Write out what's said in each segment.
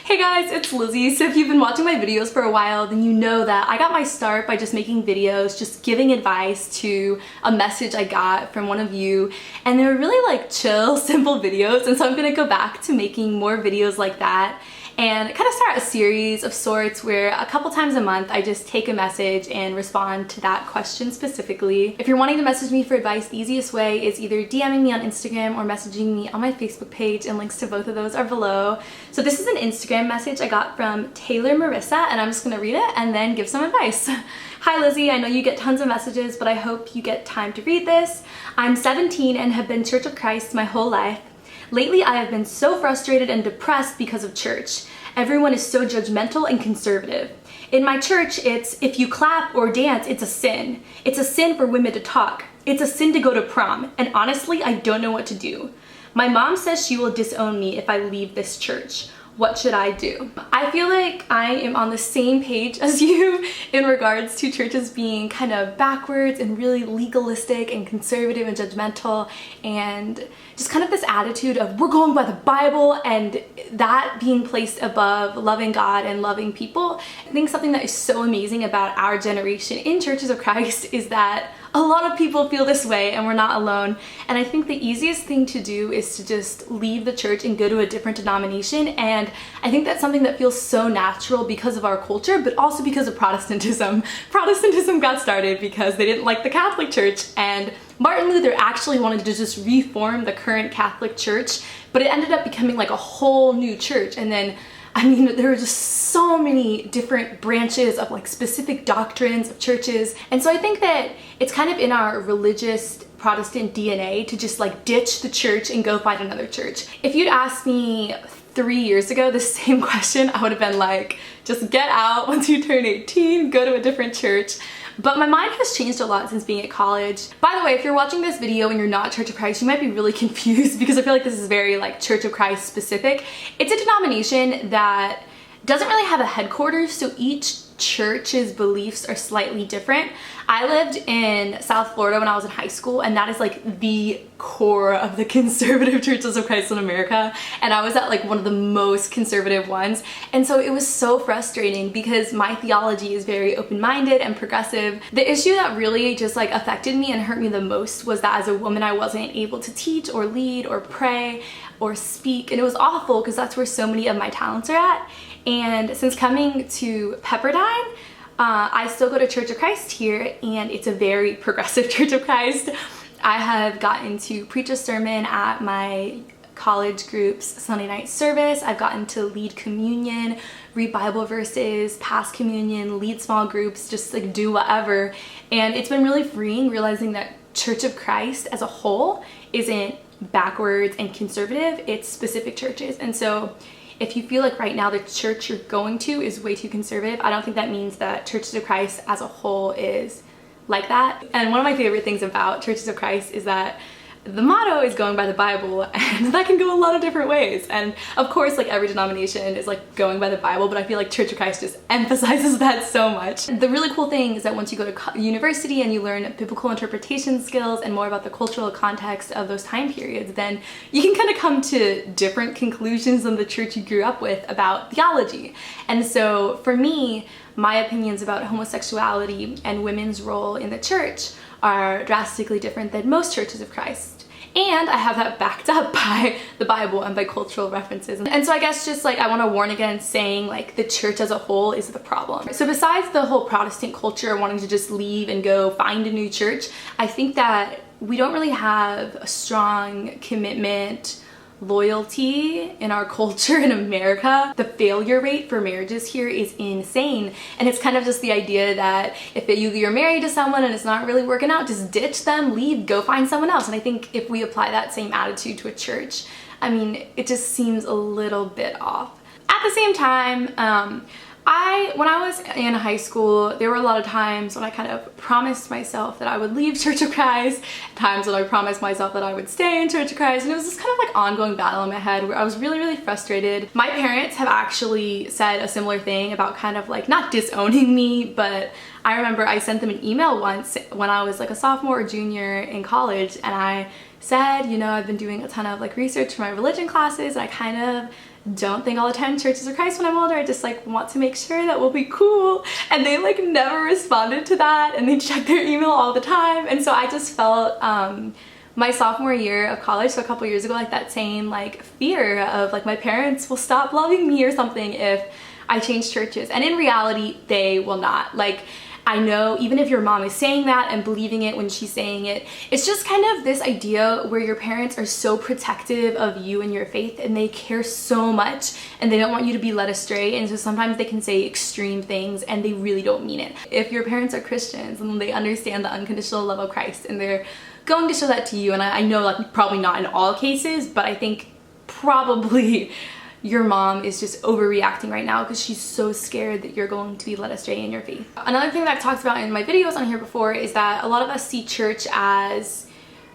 Hey guys, it's Lizzie. So if you've been watching my videos for a while, then you know that I got my start by just making videos, just giving advice to a message I got from one of you. And they were really like chill, simple videos. And so I'm gonna go back to making more videos like that and kind of start a series of sorts where a couple times a month I just take a message and respond to that question specifically. If you're wanting to message me for advice, the easiest way is either DMing me on Instagram or messaging me on my Facebook page, and links to both of those are below. So this is an Instagram message I got from Taylor Marissa, and I'm just gonna read it and then give some advice. Hi Lizzie, I know you get tons of messages, but I hope you get time to read this. I'm 17 and have been Church of Christ my whole life. Lately, I have been so frustrated and depressed because of church. Everyone is so judgmental and conservative. In my church, it's if you clap or dance, it's a sin. It's a sin for women to talk. It's a sin to go to prom. And honestly, I don't know what to do. My mom says she will disown me if I leave this church. What should I do? I feel like I am on the same page as you in regards to churches being kind of backwards and really legalistic and conservative and judgmental, and just kind of this attitude of we're going by the Bible, and that being placed above loving God and loving people. I think something that is so amazing about our generation in Churches of Christ is that a lot of people feel this way and we're not alone. And I think the easiest thing to do is to just leave the church and go to a different denomination. And I think that's something that feels so natural because of our culture, but also because of Protestantism. Protestantism got started because they didn't like the Catholic Church, and Martin Luther actually wanted to just reform the current Catholic Church, but it ended up becoming like a whole new church. And then I mean, there were just so many different branches of like specific doctrines of churches. And so I think that it's kind of in our religious Protestant DNA to just like ditch the church and go find another church. If you'd asked me 3 years ago the same question, I would have been like, just get out once you turn 18, go to a different church. But my mind has changed a lot since being at college. By the way, if you're watching this video and you're not Church of Christ, you might be really confused because I feel like this is very like Church of Christ specific. It's a denomination that doesn't really have a headquarters, so each church's beliefs are slightly different. I lived in South Florida when I was in high school, and that is like the core of the conservative Churches of Christ in America, and I was at like one of the most conservative ones. And so it was so frustrating because my theology is very open-minded and progressive. The issue that really just like affected me and hurt me the most was that as a woman I wasn't able to teach or lead or pray or speak, and it was awful because that's where so many of my talents are at. And since coming to Pepperdine, I still go to Church of Christ here, and it's a very progressive Church of Christ. I have gotten to preach a sermon at my college group's Sunday night service. I've gotten to lead communion, read Bible verses, pass communion, lead small groups, just like do whatever. And it's been really freeing realizing that Church of Christ as a whole isn't backwards and conservative, it's specific churches. And so if you feel like right now the church you're going to is way too conservative, I don't think that means that Churches of Christ as a whole is like that. And one of my favorite things about Churches of Christ is that the motto is going by the Bible, and that can go a lot of different ways. And of course, like every denomination is like going by the Bible, but I feel like Church of Christ just emphasizes that so much. The really cool thing is that once you go to university and you learn biblical interpretation skills and more about the cultural context of those time periods, then you can kind of come to different conclusions than the church you grew up with about theology. And so for me, my opinions about homosexuality and women's role in the church are drastically different than most Churches of Christ. And I have that backed up by the Bible and by cultural references. And so I guess just like I want to warn against saying like the church as a whole is the problem. So besides the whole Protestant culture wanting to just leave and go find a new church, I think that we don't really have a strong commitment, loyalty in our culture in America. The failure rate for marriages here is insane, and it's kind of just the idea that if you're married to someone and it's not really working out, just ditch them, leave, go find someone else. And I think if we apply that same attitude to a church, I mean, it just seems a little bit off. At the same time, when I was in high school, there were a lot of times when I kind of promised myself that I would leave Church of Christ, times when I promised myself that I would stay in Church of Christ, and it was this kind of like ongoing battle in my head where I was really, really frustrated. My parents have actually said a similar thing about kind of like not disowning me, but I remember I sent them an email once when I was like a sophomore or junior in college, and I said, you know, I've been doing a ton of like research for my religion classes, and I kind of don't think I'll attend Churches of Christ when I'm older. I just like want to make sure that we'll be cool. And they like never responded to that, and they check their email all the time. And so I just felt my sophomore year of college, so a couple years ago, like that same like fear of like my parents will stop loving me or something if I change churches. And in reality, they will not. Like, I know even if your mom is saying that and believing it when she's saying it, it's just kind of this idea where your parents are so protective of you and your faith, and they care so much and they don't want you to be led astray. And so sometimes they can say extreme things and they really don't mean it. If your parents are Christians and they understand the unconditional love of Christ and they're going to show that to you, and I know like probably not in all cases, but I think probably your mom is just overreacting right now because she's so scared that you're going to be led astray in your faith. Another thing that I've talked about in my videos on here before is that a lot of us see church as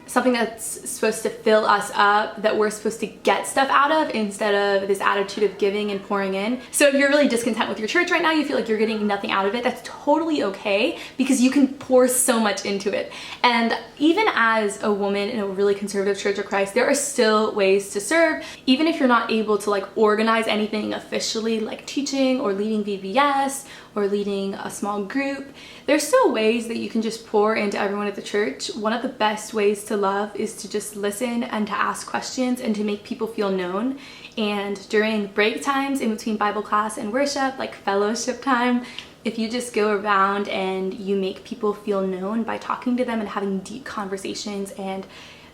something that's supposed to fill us up, that we're supposed to get stuff out of, instead of this attitude of giving and pouring in. So if you're really discontent with your church right now, you feel like you're getting nothing out of it, that's totally okay, because you can pour so much into it. And even as a woman in a really conservative Church of Christ, there are still ways to serve. Even if you're not able to like organize anything officially, like teaching or leading VBS or leading a small group, there's still ways that you can just pour into everyone at the church. One of the best ways to love is to just listen and to ask questions and to make people feel known. And during break times in between Bible class and worship, like fellowship time, if you just go around and you make people feel known by talking to them and having deep conversations and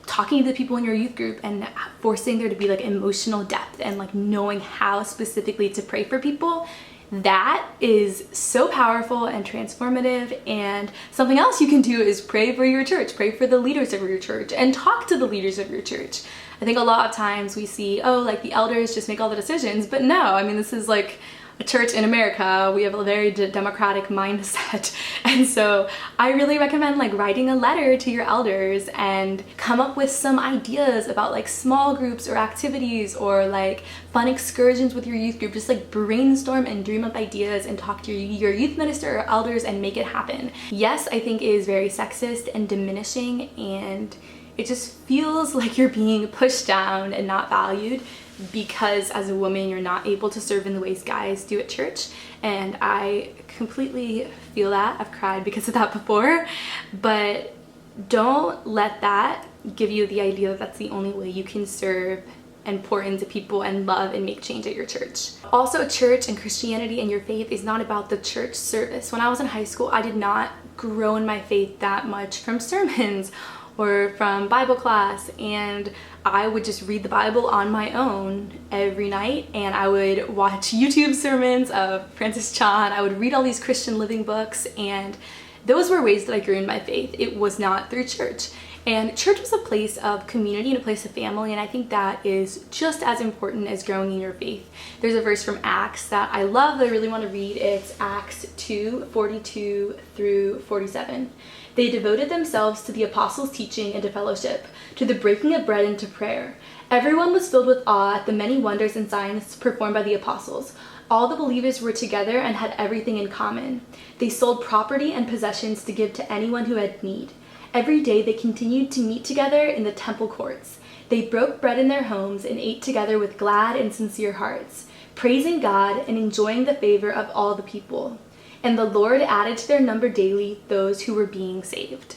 talking to the people in your youth group and forcing there to be like emotional depth and like knowing how specifically to pray for people, that is so powerful and transformative. And something else you can do is pray for your church, pray for the leaders of your church, and talk to the leaders of your church. I think a lot of times we see, oh, like the elders just make all the decisions, but no, I mean, this is like a church in America. We have a very democratic mindset. And so I really recommend like writing a letter to your elders and come up with some ideas about like small groups or activities or like fun excursions with your youth group. Just like brainstorm and dream up ideas and talk to your youth minister or elders and make it happen. Yes, I think it is very sexist and diminishing, and it just feels like you're being pushed down and not valued because as a woman you're not able to serve in the ways guys do at church. And I completely feel that. I've cried because of that before, but don't let that give you the idea that that's the only way you can serve and pour into people and love and make change at your church. Also, church and Christianity and your faith is not about the church service. When I was in high school, I did not grow in my faith that much from sermons or from Bible class, and I would just read the Bible on my own every night, and I would watch YouTube sermons of Francis Chan. I would read all these Christian living books, and those were ways that I grew in my faith. It was not through church. And church was a place of community and a place of family, and I think that is just as important as growing in your faith. There's a verse from Acts that I love that I really want to read. It's Acts 2:42 through 47. They devoted themselves to the apostles' teaching and to fellowship, to the breaking of bread and to prayer. Everyone was filled with awe at the many wonders and signs performed by the apostles. All the believers were together and had everything in common. They sold property and possessions to give to anyone who had need. Every day they continued to meet together in the temple courts. They broke bread in their homes and ate together with glad and sincere hearts, praising God and enjoying the favor of all the people. And the Lord added to their number daily those who were being saved.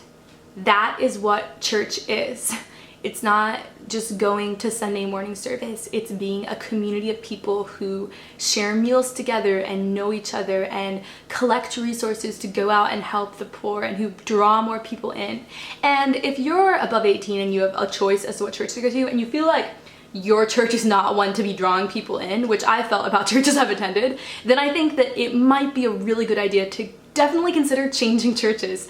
That is what church is. It's not just going to Sunday morning service. It's being a community of people who share meals together and know each other and collect resources to go out and help the poor and who draw more people in. And if you're above 18 and you have a choice as to what church to go to, and you feel like your church is not one to be drawing people in, which I felt about churches I've attended, then I think that it might be a really good idea to definitely consider changing churches.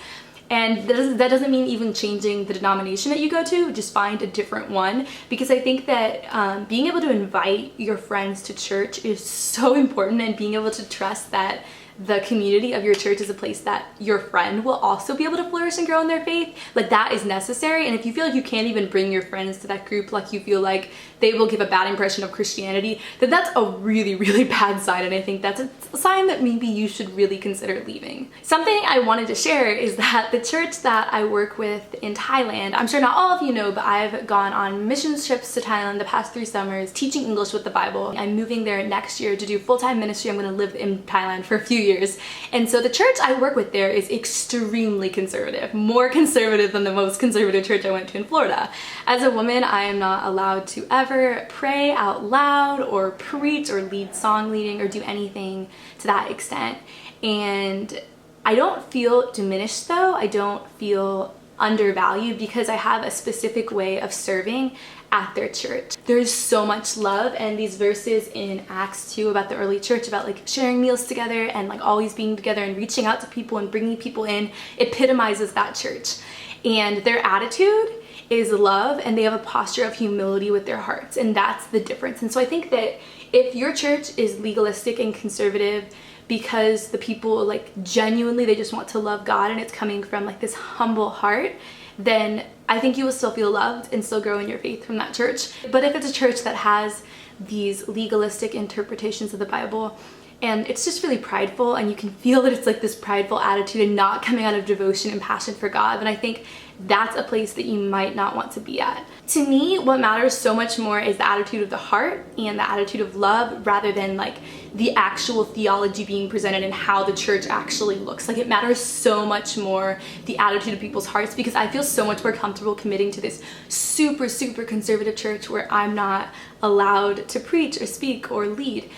And that doesn't mean even changing the denomination that you go to, just find a different one, because I think that being able to invite your friends to church is so important, and being able to trust that the community of your church is a place that your friend will also be able to flourish and grow in their faith, like that is necessary. And if you feel like you can't even bring your friends to that group, like you feel like they will give a bad impression of Christianity, then that's a really, really bad sign. And I think that's a sign that maybe you should really consider leaving. Something I wanted to share is that the church that I work with in Thailand, I'm sure not all of you know, but I've gone on mission trips to Thailand the past 3 summers teaching English with the Bible. I'm moving there next year to do full-time ministry. I'm going to live in Thailand for a few years. And so the church I work with there is extremely conservative, more conservative than the most conservative church I went to in Florida. As a woman, I am not allowed to ever pray out loud or preach or lead song leading or do anything to that extent. And I don't feel diminished though. I don't feel undervalued because I have a specific way of serving at their church. There's so much love, and these verses in Acts 2 about the early church, about like sharing meals together and like always being together and reaching out to people and bringing people in, epitomizes that church. And their attitude is love, and they have a posture of humility with their hearts, and that's the difference. And so I think that if your church is legalistic and conservative because the people like genuinely, they just want to love God and it's coming from like this humble heart, then I think you will still feel loved and still grow in your faith from that church. But if it's a church that has these legalistic interpretations of the Bible and it's just really prideful, and you can feel that it's like this prideful attitude and not coming out of devotion and passion for God, then I think that's a place that you might not want to be at. To me, what matters so much more is the attitude of the heart and the attitude of love, rather than like the actual theology being presented and how the church actually looks. Like, it matters so much more the attitude of people's hearts, because I feel so much more comfortable committing to this super, super conservative church where I'm not allowed to preach or speak or lead,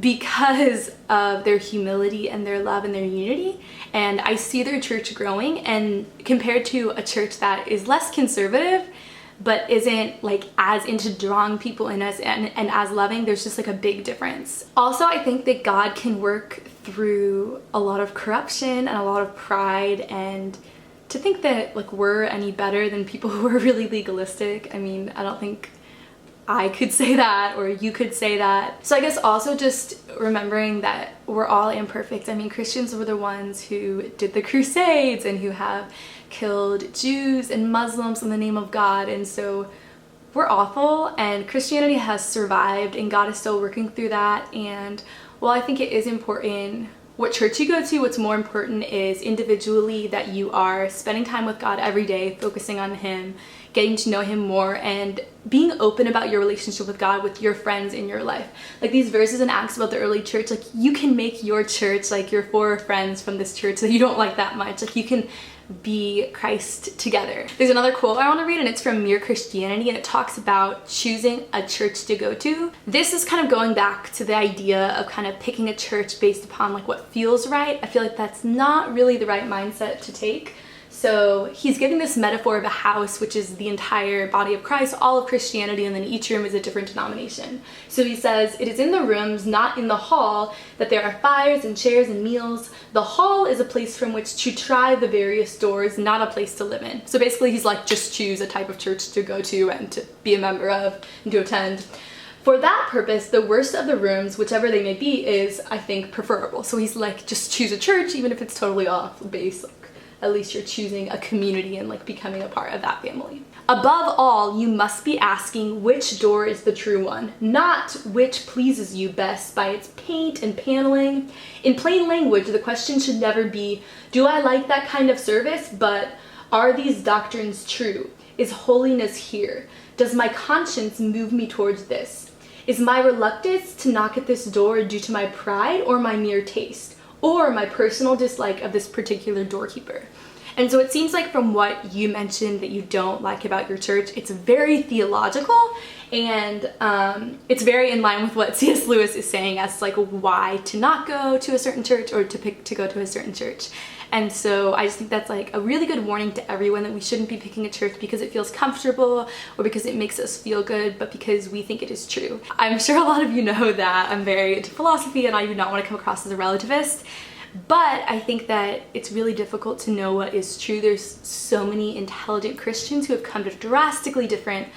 because of their humility and their love and their unity. And I see their church growing, and compared to a church that is less conservative but isn't like as into drawing people in us and as loving, there's just like a big difference. Also, I think that God can work through a lot of corruption and a lot of pride, and to think that like we're any better than people who are really legalistic, I mean, I don't think I could say that, or you could say that. So I guess also just remembering that we're all imperfect. I mean, Christians were the ones who did the Crusades and who have killed Jews and Muslims in the name of God, and so we're awful, and Christianity has survived and God is still working through that. And while I think it is important what church you go to, what's more important is individually that you are spending time with God every day, focusing on Him, getting to know Him more, and being open about your relationship with God with your friends in your life. Like these verses in Acts about the early church, like you can make your church like your 4 friends from this church that you don't like that much. Like you can be Christ together. There's another quote I want to read, and it's from Mere Christianity, and it talks about choosing a church to go to. This is kind of going back to the idea of kind of picking a church based upon like what feels right. I feel like that's not really the right mindset to take. So he's giving this metaphor of a house, which is the entire body of Christ, all of Christianity, and then each room is a different denomination. So he says, it is in the rooms, not in the hall, that there are fires and chairs and meals. The hall is a place from which to try the various doors, not a place to live in. So basically he's like, just choose a type of church to go to and to be a member of and to attend. For that purpose, the worst of the rooms, whichever they may be, is, I think, preferable. So he's like, just choose a church, even if it's totally off base. At least you're choosing a community and like becoming a part of that family. Above all, you must be asking which door is the true one, not which pleases you best by its paint and paneling. In plain language, the question should never be, do I like that kind of service, but are these doctrines true? Is holiness here? Does my conscience move me towards this? Is my reluctance to knock at this door due to my pride or my mere taste, or my personal dislike of this particular doorkeeper? And so it seems like from what you mentioned that you don't like about your church, it's very theological, and it's very in line with what C.S. Lewis is saying as like why to not go to a certain church or to pick to go to a certain church. And so I just think that's like a really good warning to everyone that we shouldn't be picking a church because it feels comfortable or because it makes us feel good, but because we think it is true. I'm sure a lot of you know that I'm very into philosophy and I do not want to come across as a relativist, but I think that it's really difficult to know what is true. There's so many intelligent Christians who have come to drastically different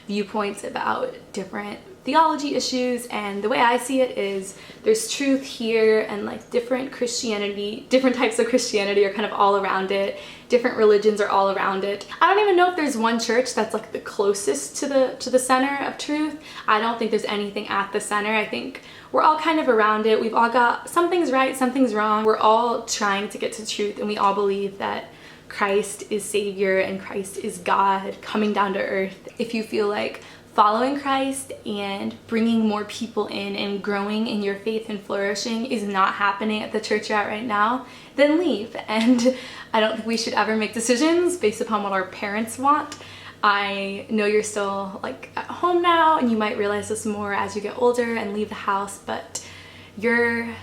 viewpoints about different theology issues, and the way I see it is there's truth here, and like different types of Christianity are kind of all around it. Different religions are all around it. I don't even know if there's one church that's like the closest to the center of truth. I don't think there's anything at the center. I think we're all kind of around it. We've all got something's right, something's wrong. We're all trying to get to truth, and we all believe that Christ is Savior and Christ is God coming down to earth. If you feel like following Christ and bringing more people in and growing in your faith and flourishing is not happening at the church you're at right now, then leave. And I don't think we should ever make decisions based upon what our parents want. I know you're still like at home now, and you might realize this more as you get older and leave the house, but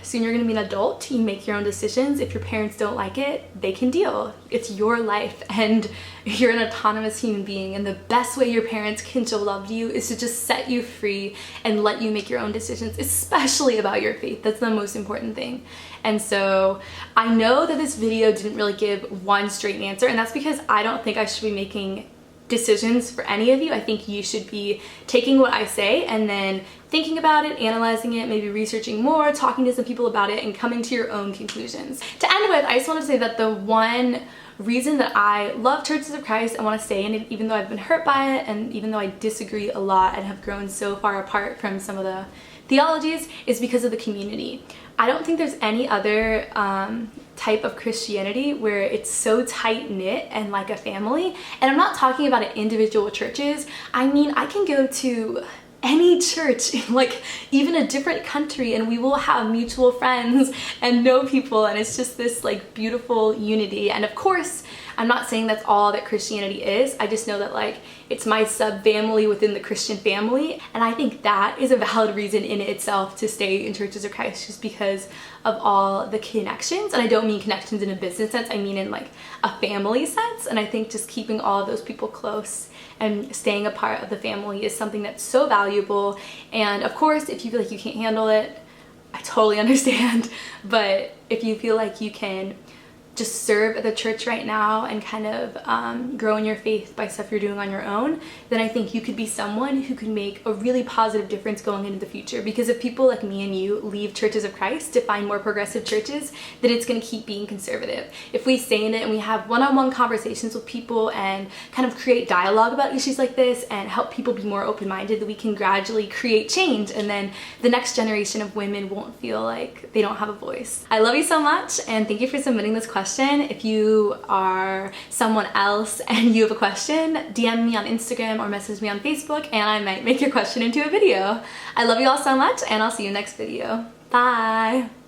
soon you're gonna be an adult. You make your own decisions. If your parents don't like it, they can deal. It's your life, and you're an autonomous human being, and the best way your parents can show love to you is to just set you free and let you make your own decisions, especially about your faith. That's the most important thing. And so I know that this video didn't really give one straight answer, and that's because I don't think I should be making decisions for any of you. I think you should be taking what I say and then thinking about it, analyzing it, maybe researching more, talking to some people about it, and coming to your own conclusions. To end with, I just want to say that the one reason that I love Churches of Christ and want to stay in it, even though I've been hurt by it and even though I disagree a lot and have grown so far apart from some of the theologies, is because of the community. I don't think there's any other type of Christianity where it's so tight-knit and like a family. And I'm not talking about individual churches. I mean, I can go to any church in like even a different country, and we will have mutual friends and know people, and it's just this like beautiful unity. And of course, I'm not saying that's all that Christianity is. I just know that like it's my sub-family within the Christian family, and I think that is a valid reason in itself to stay in Churches of Christ, just because of all the connections. And I don't mean connections in a business sense, I mean in like a family sense. And I think just keeping all of those people close and staying a part of the family is something that's so valuable. And of course, if you feel like you can't handle it, I totally understand. But if you feel like you can just serve at the church right now and kind of grow in your faith by stuff you're doing on your own, then I think you could be someone who can make a really positive difference going into the future. Because if people like me and you leave Churches of Christ to find more progressive churches, then it's going to keep being conservative. If we stay in it and we have one-on-one conversations with people and kind of create dialogue about issues like this and help people be more open-minded, then we can gradually create change, and then the next generation of women won't feel like they don't have a voice. I love you so much, and thank you for submitting this question. If you are someone else and you have a question, DM me on Instagram or message me on Facebook, and I might make your question into a video. I love you all so much, and I'll see you next video. Bye!